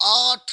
8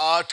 8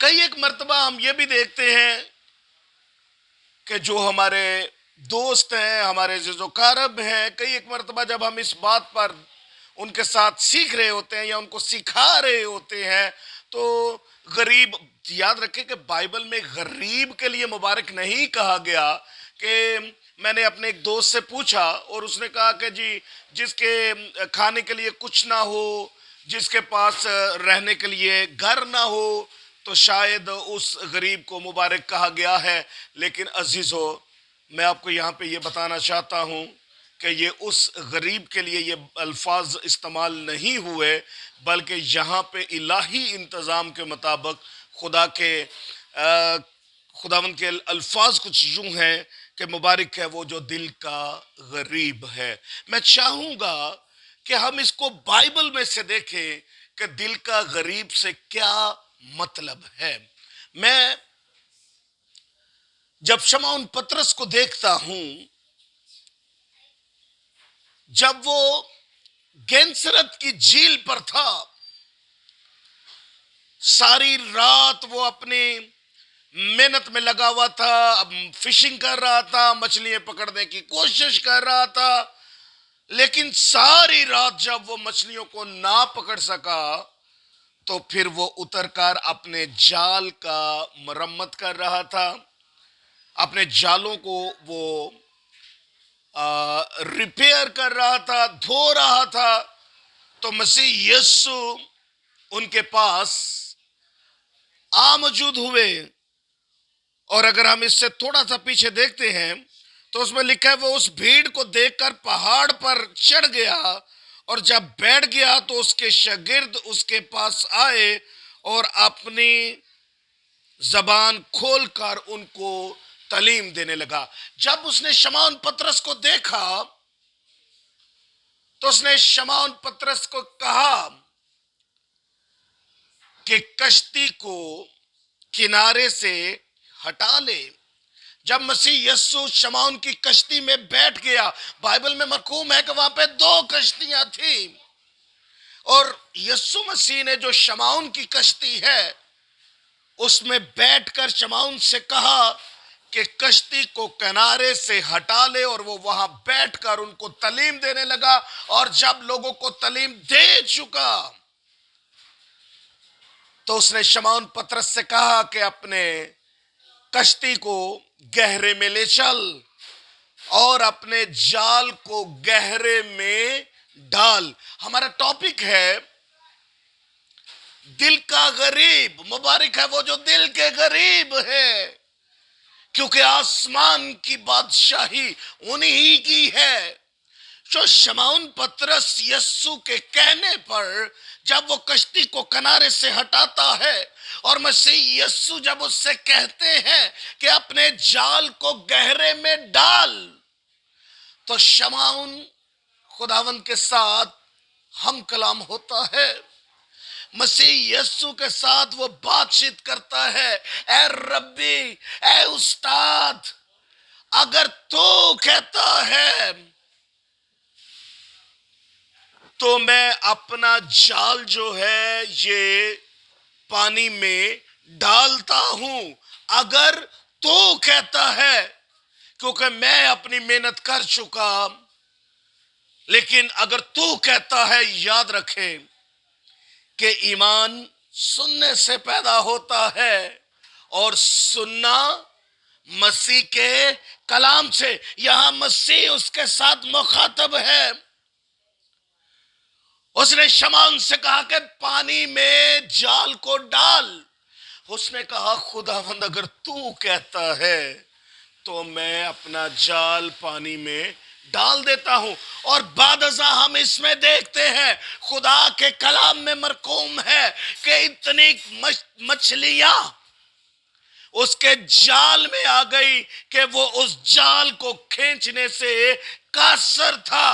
کئی ایک مرتبہ ہم یہ بھی دیکھتے ہیں کہ جو ہمارے دوست ہیں، ہمارے عزیز و اقارب ہیں، کئی ایک مرتبہ جب ہم اس بات پر ان کے ساتھ سیکھ رہے ہوتے ہیں یا ان کو سکھا رہے ہوتے ہیں تو غریب، یاد رکھیں کہ بائبل میں غریب کے لیے مبارک نہیں کہا گیا. کہ میں نے اپنے ایک دوست سے پوچھا اور اس نے کہا کہ جی جس کے کھانے کے لیے کچھ نہ ہو، جس کے پاس رہنے کے لیے گھر نہ ہو تو شاید اس غریب کو مبارک کہا گیا ہے. لیکن عزیزو، میں آپ کو یہاں پہ یہ بتانا چاہتا ہوں کہ یہ اس غریب کے لیے یہ الفاظ استعمال نہیں ہوئے، بلکہ یہاں پہ الہی انتظام کے مطابق خداوند کے الفاظ کچھ یوں ہیں کہ مبارک ہے وہ جو دل کا غریب ہے. میں چاہوں گا کہ ہم اس کو بائبل میں سے دیکھیں کہ دل کا غریب سے کیا مطلب ہے. میں جب شمعون پطرس کو دیکھتا ہوں، جب وہ گینسرت کی جھیل پر تھا، ساری رات وہ اپنی محنت میں لگا ہوا تھا، فشنگ کر رہا تھا، مچھلیاں پکڑنے کی کوشش کر رہا تھا، لیکن ساری رات جب وہ مچھلیوں کو نہ پکڑ سکا تو پھر وہ اتر کر اپنے جال کا مرمت کر رہا تھا. اپنے جالوں کو وہ ریپیئر کر رہا تھا، دھو رہا تھا. تو مسیح یسو ان کے پاس موجود ہوئے، اور اگر ہم اس سے تھوڑا سا پیچھے دیکھتے ہیں تو اس میں لکھا ہے وہ اس بھیڑ کو دیکھ کر پہاڑ پر چڑھ گیا، اور جب بیٹھ گیا تو اس کے شاگرد اس کے پاس آئے اور اپنی زبان کھول کر ان کو تعلیم دینے لگا. جب اس نے شمعون پطرس کو دیکھا تو اس نے شمعون پطرس کو کہا کہ کشتی کو کنارے سے ہٹا لے. جب مسیح یسو شمعون کی کشتی میں بیٹھ گیا، بائبل میں مرقوم ہے کہ وہاں پہ 2 کشتیاں تھیں، اور یسو مسیح نے جو شمعون کی کشتی ہے اس میں بیٹھ کر شمعون سے کہا کہ کشتی کو کنارے سے ہٹا لے، اور وہ وہاں بیٹھ کر ان کو تعلیم دینے لگا. اور جب لوگوں کو تعلیم دے چکا تو اس نے شمعون پطرس سے کہا کہ اپنے کشتی کو گہرے میں لے چل اور اپنے جال کو گہرے میں ڈال. ہمارا ٹاپک ہے دل کا غریب. مبارک ہے وہ جو دل کے غریب ہے، کیونکہ آسمان کی بادشاہی انہی کی ہے. جو شمعون پطرس یسو کے کہنے پر جب وہ کشتی کو کنارے سے ہٹاتا ہے، اور مسیح یسو جب اس سے کہتے ہیں کہ اپنے جال کو گہرے میں ڈال، تو شمعون خداوند کے ساتھ ہم کلام ہوتا ہے. مسیح یسو کے ساتھ وہ بات چیت کرتا ہے. اے ربی، اے استاد، اگر تو کہتا ہے تو میں اپنا جال جو ہے یہ پانی میں ڈالتا ہوں. اگر تو کہتا ہے، کیونکہ میں اپنی محنت کر چکا، لیکن اگر تو کہتا ہے. یاد رکھیں کہ ایمان سننے سے پیدا ہوتا ہے، اور سننا مسیح کے کلام سے. یہاں مسیح اس کے ساتھ مخاطب ہے. اس نے شمعون سے کہا کہ پانی میں جال کو ڈال. اس نے کہا خداوند اگر تو کہتا ہے تو میں اپنا جال پانی میں ڈال دیتا ہوں. اور بعد ازاں ہم اس میں دیکھتے ہیں، خدا کے کلام میں مرقوم ہے کہ اتنی مچھلیاں اس کے جال میں آ گئی کہ وہ اس جال کو کھینچنے سے قاصر تھا.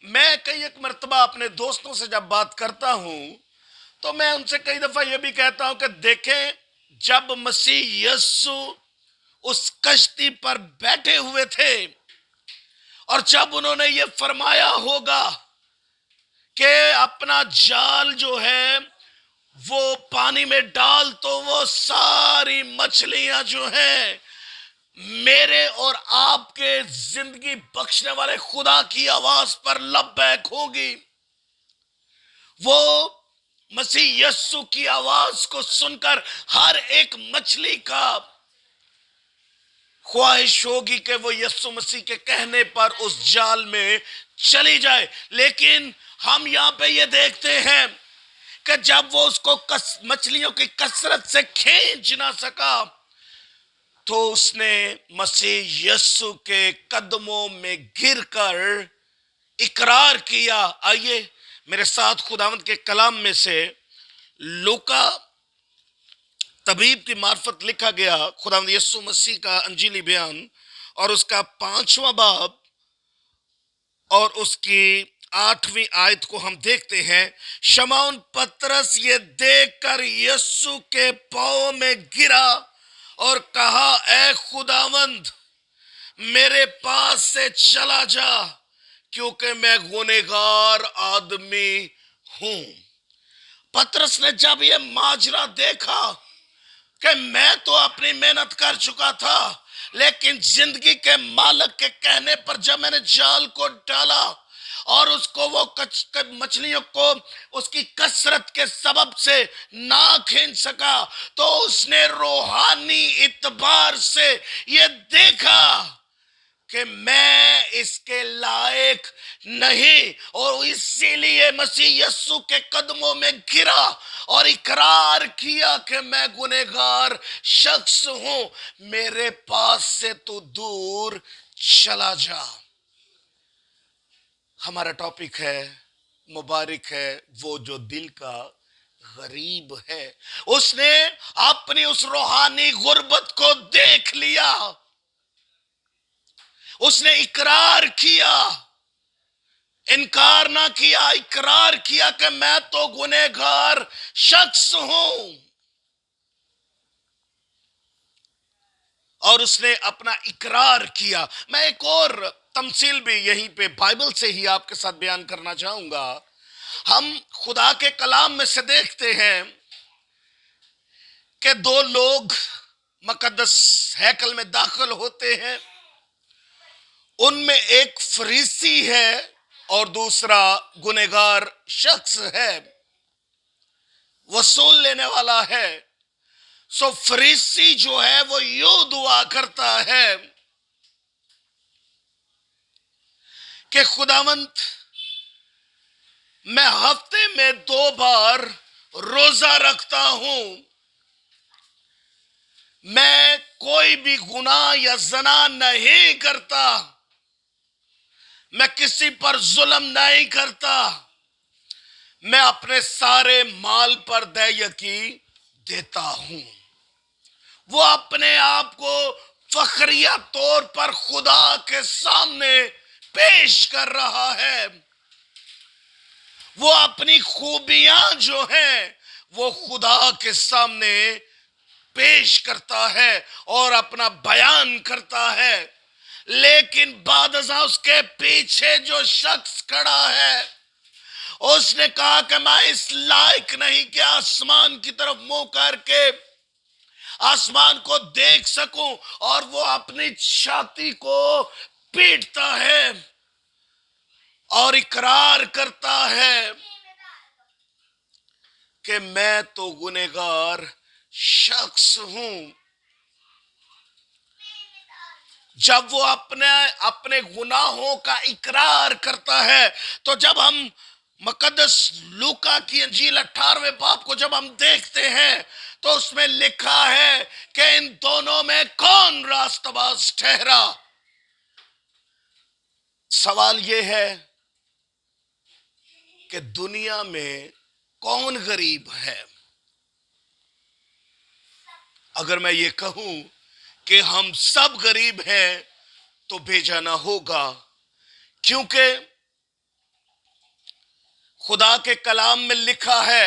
میں کئی ایک مرتبہ اپنے دوستوں سے جب بات کرتا ہوں تو میں ان سے کئی دفعہ یہ بھی کہتا ہوں کہ دیکھیں، جب مسیح یسو اس کشتی پر بیٹھے ہوئے تھے اور جب انہوں نے یہ فرمایا ہوگا کہ اپنا جال جو ہے وہ پانی میں ڈال تو وہ ساری مچھلیاں جو ہیں میرے اور آپ کے زندگی بخشنے والے خدا کی آواز پر لبیک ہوگی. وہ مسیح یسو کی آواز کو سن کر ہر ایک مچھلی کا خواہش ہوگی کہ وہ یسوع مسیح کے کہنے پر اس جال میں چلی جائے. لیکن ہم یہاں پہ یہ دیکھتے ہیں کہ جب وہ اس کو مچھلیوں کی کثرت سے کھینچ نہ سکا تو اس نے مسیح یسوع کے قدموں میں گر کر اقرار کیا. آئیے میرے ساتھ خداوند کے کلام میں سے لوکا طبیب کی معرفت لکھا گیا خداوند یسوع مسیح کا انجیلی بیان اور اس کا 5واں باب اور اس کی 8ویں آیت کو ہم دیکھتے ہیں. شمعون پترس یہ دیکھ کر یسوع کے پاؤں میں گرا اور کہا اے خداوند میرے پاس سے چلا جا کیونکہ میں گنہگار آدمی ہوں. پترس نے جب یہ ماجرا دیکھا کہ میں تو اپنی محنت کر چکا تھا لیکن زندگی کے مالک کے کہنے پر جب میں نے جال کو ڈالا اور اس کو وہ مچھلیوں کو اس کی کثرت کے سبب سے نہ کھینچ سکا تو اس نے روحانی اعتبار سے یہ دیکھا کہ میں اس کے لائق نہیں اور اسی لیے مسیح یسوع کے قدموں میں گرا اور اقرار کیا کہ میں گنہگار شخص ہوں. میرے پاس سے تو دور چلا جا. ہمارا ٹاپک ہے مبارک ہے وہ جو دل کا غریب ہے. اس نے اپنی اس روحانی غربت کو دیکھ لیا. اس نے اقرار کیا انکار نہ کیا اقرار کیا کہ میں تو گنہگار شخص ہوں اور اس نے اپنا اقرار کیا. میں ایک اور تمثیل بھی یہیں پہ بائبل سے ہی آپ کے ساتھ بیان کرنا چاہوں گا. ہم خدا کے کلام میں سے دیکھتے ہیں کہ دو لوگ مقدس ہیکل میں داخل ہوتے ہیں. ان میں ایک فریسی ہے اور دوسرا گنہگار شخص ہے وصول لینے والا ہے. سو فریسی جو ہے وہ یوں دعا کرتا ہے کہ خداوند میں ہفتے میں 2 بار روزہ رکھتا ہوں. میں کوئی بھی گناہ یا زنا نہیں کرتا. میں کسی پر ظلم نہیں کرتا. میں اپنے سارے مال پر دیکی دیتا ہوں. وہ اپنے آپ کو فخریہ طور پر خدا کے سامنے پیش کر رہا ہے. وہ اپنی خوبیاں جو ہیں وہ خدا کے سامنے پیش کرتا ہے اور اپنا بیان کرتا ہے. لیکن بعد ازاں اس کے پیچھے جو شخص کھڑا ہے اس نے کہا کہ میں اس لائق نہیں کہ آسمان کی طرف منہ کر کے آسمان کو دیکھ سکوں. اور وہ اپنی چھاتی کو پیٹتا ہے اور اقرار کرتا ہے کہ میں تو گنہگار شخص ہوں. جب وہ اپنے گناہوں کا اقرار کرتا ہے تو جب ہم مقدس لوکا کی انجیل 18ویں باب کو جب ہم دیکھتے ہیں تو اس میں لکھا ہے کہ ان دونوں میں کون راست باز ٹھہرا. سوال یہ ہے کہ دنیا میں کون غریب ہے؟ اگر میں یہ کہوں کہ ہم سب غریب ہیں تو بھیجا نہ ہوگا، کیونکہ خدا کے کلام میں لکھا ہے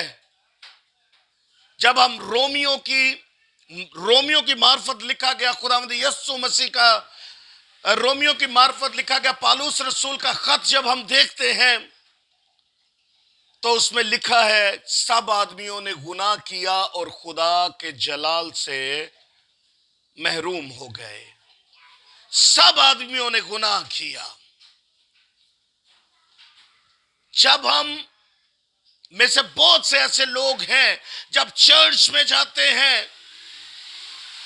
جب ہم رومیوں کی معرفت لکھا گیا خداوند یسوع مسیح کا رومیوں کی معرفت لکھا گیا پالوس رسول کا خط جب ہم دیکھتے ہیں تو اس میں لکھا ہے سب آدمیوں نے گناہ کیا اور خدا کے جلال سے محروم ہو گئے. سب آدمیوں نے گناہ کیا. جب ہم میں سے بہت سے ایسے لوگ ہیں جب چرچ میں جاتے ہیں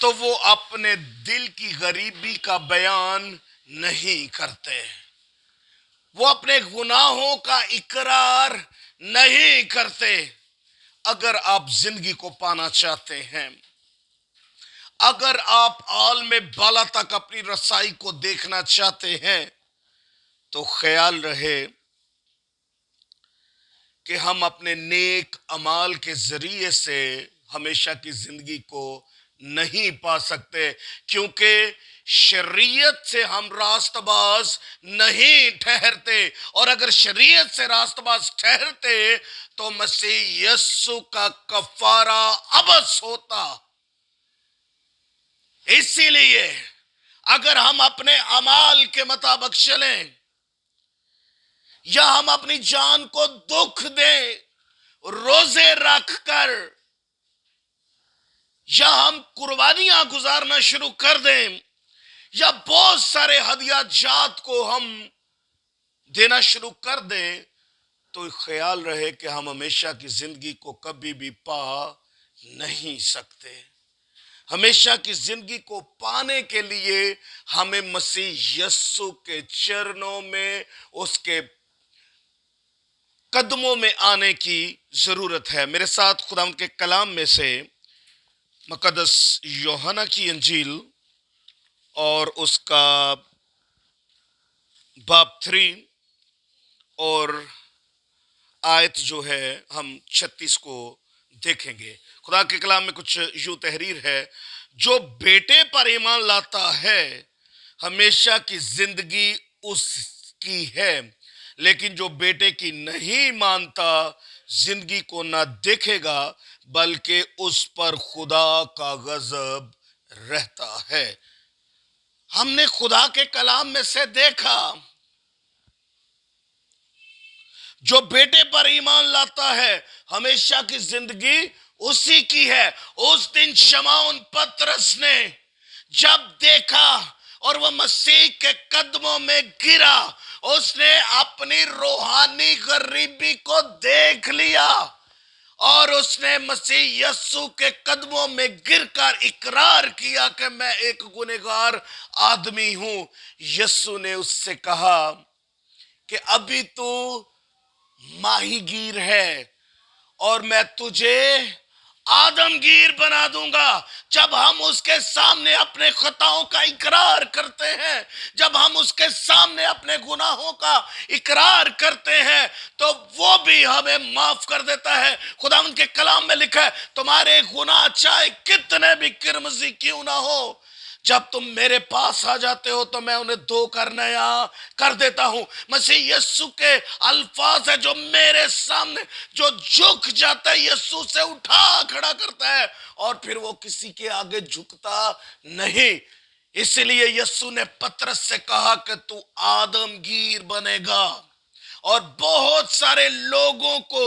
تو وہ اپنے دل کی غریبی کا بیان نہیں کرتے, وہ اپنے گناہوں کا اقرار نہیں کرتے. اگر آپ زندگی کو پانا چاہتے ہیں, اگر آپ عالم بالا تک اپنی رسائی کو دیکھنا چاہتے ہیں, تو خیال رہے کہ ہم اپنے نیک اعمال کے ذریعے سے ہمیشہ کی زندگی کو نہیں پا سکتے, کیونکہ شریعت سے ہم راست باز نہیں ٹھہرتے, اور اگر شریعت سے راست باز ٹھہرتے تو مسیح یسوع کا کفارہ عبث ہوتا. اسی لیے اگر ہم اپنے اعمال کے مطابق چلیں یا ہم اپنی جان کو دکھ دیں روزے رکھ کر, یا ہم قربانیاں گزارنا شروع کر دیں, یا بہت سارے ہدیہ جات کو ہم دینا شروع کر دیں, تو خیال رہے کہ ہم ہمیشہ کی زندگی کو کبھی بھی پا نہیں سکتے. ہمیشہ کی زندگی کو پانے کے لیے ہمیں مسیح یسوع کے چرنوں میں, اس کے قدموں میں آنے کی ضرورت ہے. میرے ساتھ خدا کے کلام میں سے مقدس یوحنا کی انجیل اور اس کا باب 3 اور آیت جو ہے ہم 36 کو دیکھیں گے. خدا کے کلام میں کچھ یوں تحریر ہے, جو بیٹے پر ایمان لاتا ہے ہمیشہ کی زندگی اس کی ہے, لیکن جو بیٹے کی نہیں مانتا زندگی کو نہ دیکھے گا بلکہ اس پر خدا کا غضب رہتا ہے. ہم نے خدا کے کلام میں سے دیکھا, جو بیٹے پر ایمان لاتا ہے ہمیشہ کی زندگی اسی کی ہے. اس دن شمعون پترس نے جب دیکھا اور وہ مسیح کے قدموں میں گرا, اس نے اپنی روحانی غریبی کو دیکھ لیا اور اس نے مسیح یسوع کے قدموں میں گر کر اقرار کیا کہ میں ایک گنہگار آدمی ہوں. یسوع نے اس سے کہا کہ ابھی تو ماہی گیر ہے اور میں تجھے آدم گیر بنا دوں گا. جب ہم اس کے سامنے اپنے خطاؤں کا اقرار کرتے ہیں, جب ہم اس کے سامنے اپنے گناہوں کا اقرار کرتے ہیں, تو وہ بھی ہمیں معاف کر دیتا ہے. خدا ان کے کلام میں لکھا ہے تمہارے گناہ چاہے کتنے بھی کرمزی کیوں نہ ہو, جب تم میرے پاس آ جاتے ہو تو میں انہیں دھو کر نیا کر دیتا ہوں. مسیح یسوع کے الفاظ ہے جو میرے سامنے جو جھک جاتا ہے یسوع سے اٹھا کھڑا کرتا ہے, اور پھر وہ کسی کے آگے جھکتا نہیں. اس لیے یسوع نے پترس سے کہا کہ تو آدم گیر بنے گا اور بہت سارے لوگوں کو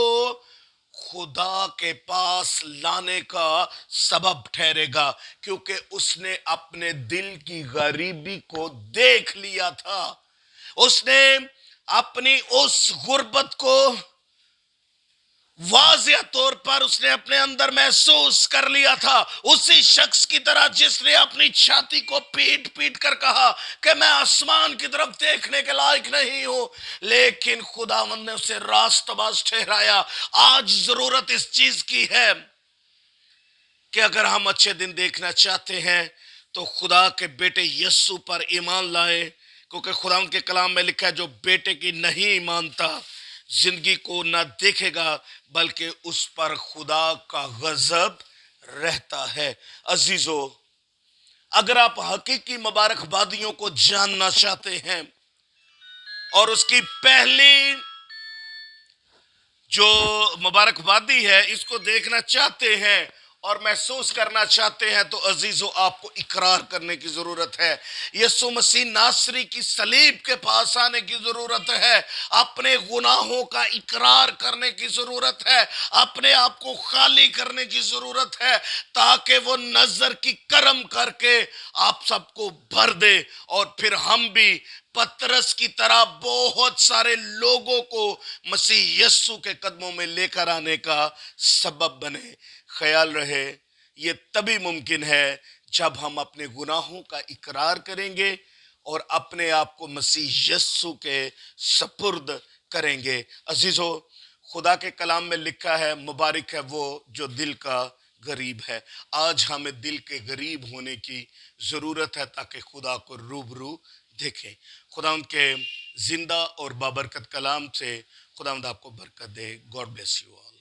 خدا کے پاس لانے کا سبب ٹھہرے گا, کیونکہ اس نے اپنے دل کی غریبی کو دیکھ لیا تھا. اس نے اپنی اس غربت کو واضح طور پر اس نے اپنے اندر محسوس کر لیا تھا, اسی شخص کی طرح جس نے اپنی چھاتی کو پیٹ پیٹ کر کہا کہ میں آسمان کی طرف دیکھنے کے لائق نہیں ہوں, لیکن خداوند نے اسے راست باز ٹھہرایا. آج ضرورت اس چیز کی ہے کہ اگر ہم اچھے دن دیکھنا چاہتے ہیں تو خدا کے بیٹے یسوع پر ایمان لائیں, کیونکہ خدا کے کلام میں لکھا ہے جو بیٹے کی نہیں مانتا زندگی کو نہ دیکھے گا بلکہ اس پر خدا کا غضب رہتا ہے. عزیزو, اگر آپ حقیقی مبارک بادیوں کو جاننا چاہتے ہیں اور اس کی پہلی جو مبارک بادی ہے اس کو دیکھنا چاہتے ہیں, اور محسوس کرنا چاہتے ہیں تو عزیزو آپ کو اقرار کرنے کی ضرورت ہے. یسوع مسیح ناصری کی صلیب کے پاس آنے کی ضرورت ہے. اپنے گناہوں کا اقرار کرنے کی ضرورت ہے. اپنے آپ کو خالی کرنے کی ضرورت ہے تاکہ وہ نظر کی کرم کر کے آپ سب کو بھر دے اور پھر ہم بھی پترس کی طرح بہت سارے لوگوں کو مسیح یسوع کے قدموں میں لے کر آنے کا سبب بنے. خیال رہے یہ تبھی ممکن ہے جب ہم اپنے گناہوں کا اقرار کریں گے اور اپنے آپ کو مسیح یسوع کے سپرد کریں گے. عزیزو خدا کے کلام میں لکھا ہے مبارک ہے وہ جو دل کا غریب ہے. آج ہمیں دل کے غریب ہونے کی ضرورت ہے تاکہ خدا کو روبرو دیکھیں. خدا ان کے زندہ اور بابرکت کلام سے خدا آپ کو برکت دے. God bless you all.